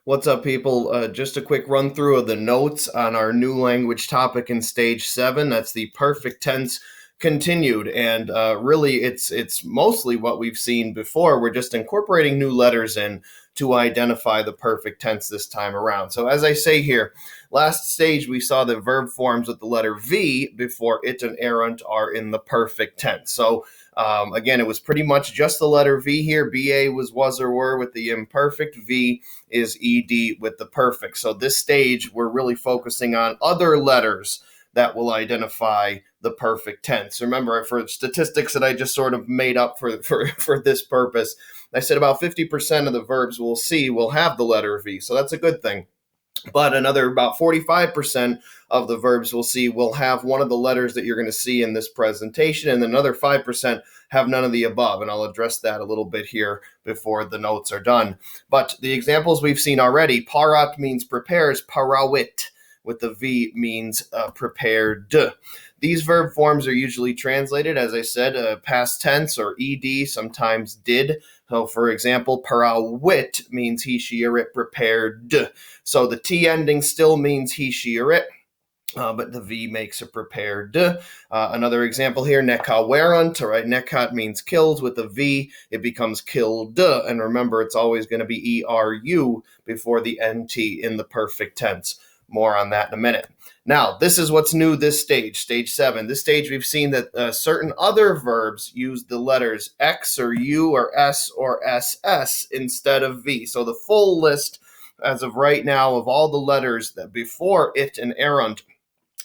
What's up, people? Just a quick run through of the notes on our new language topic in stage 7. That's the perfect tense continued, and really, it's mostly what we've seen before. We're just incorporating new letters in to identify the perfect tense this time around. So, as I say here, last stage we saw the verb forms with the letter V before it and errant are in the perfect tense. So again, it was pretty much just the letter V here. BA was or were with the imperfect. V is ED with the perfect. So this stage, we're really focusing on other letters that will identify the perfect tense. Remember, for statistics that I just sort of made up for this purpose, I said about 50% of the verbs we'll see will have the letter V. So that's a good thing. But another about 45% of the verbs we'll see will have one of the letters that you're going to see in this presentation, and another 5% have none of the above, and I'll address that a little bit here before the notes are done. But the examples we've seen already, parat means prepares, parawit with the V means prepared. These verb forms are usually translated, as I said, past tense or ed, sometimes did. So, for example, parawit means he, she, or it prepared. So the T ending still means he, she, or it. But the V makes it prepared. Another example here, nekawerunt, right? Nekat means killed. With the V, it becomes killed. And remember, it's always going to be ERU before the NT in the perfect tense. More on that in a minute. Now, this is what's new this stage, stage 7. This stage, we've seen that certain other verbs use the letters X or U or S or SS instead of V. So the full list, as of right now, of all the letters that before it and errant,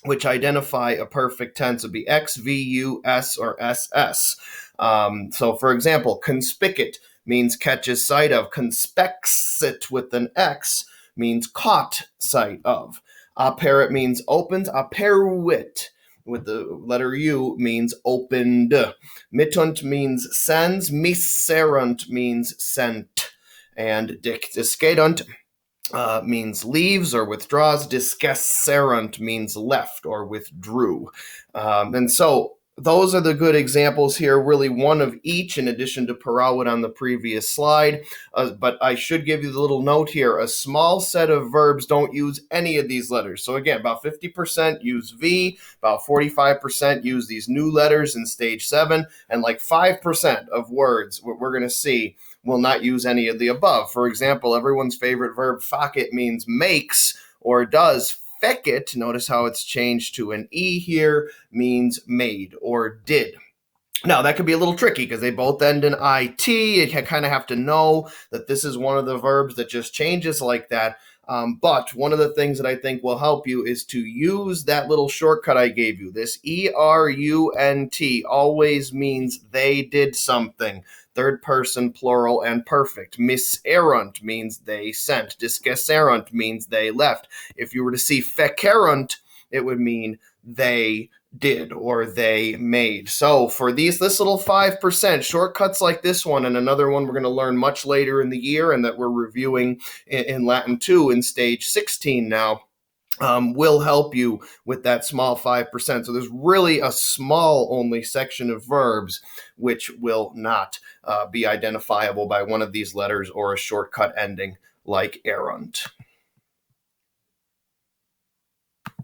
which identify a perfect tense, would be X, V, U, S, or SS. So, for example, conspicit means catches sight of. Conspexit with an X means caught sight of. Apparit means opened. Apparuit with the letter U means opened. Mittunt means sends. Miserunt means sent. And discadunt means leaves or withdraws. Discesserunt means left or withdrew. And so those are the good examples here, really one of each in addition to parawit on the previous slide. But I should give you the little note here. A small set of verbs don't use any of these letters. So again, about 50% use V, about 45% use these new letters in stage 7, and like 5% of words, what we're going to see, will not use any of the above. For example, everyone's favorite verb, facit, means makes or does. Fecit, notice how it's changed to an E here, means made or did. Now, that could be a little tricky because they both end in IT. You kind of have to know that this is one of the verbs that just changes like that. But one of the things that I think will help you is to use that little shortcut I gave you. This ERUNT always means they did something. Third person, plural, and perfect. Miserunt means they sent. Discesserunt means they left. If you were to see fecerunt, it would mean they did or they made. So for this little 5%, shortcuts like this one and another one we're going to learn much later in the year and that we're reviewing in Latin 2 in stage 16 now, will help you with that small 5%. So there's really a small only section of verbs which will not be identifiable by one of these letters or a shortcut ending like errant.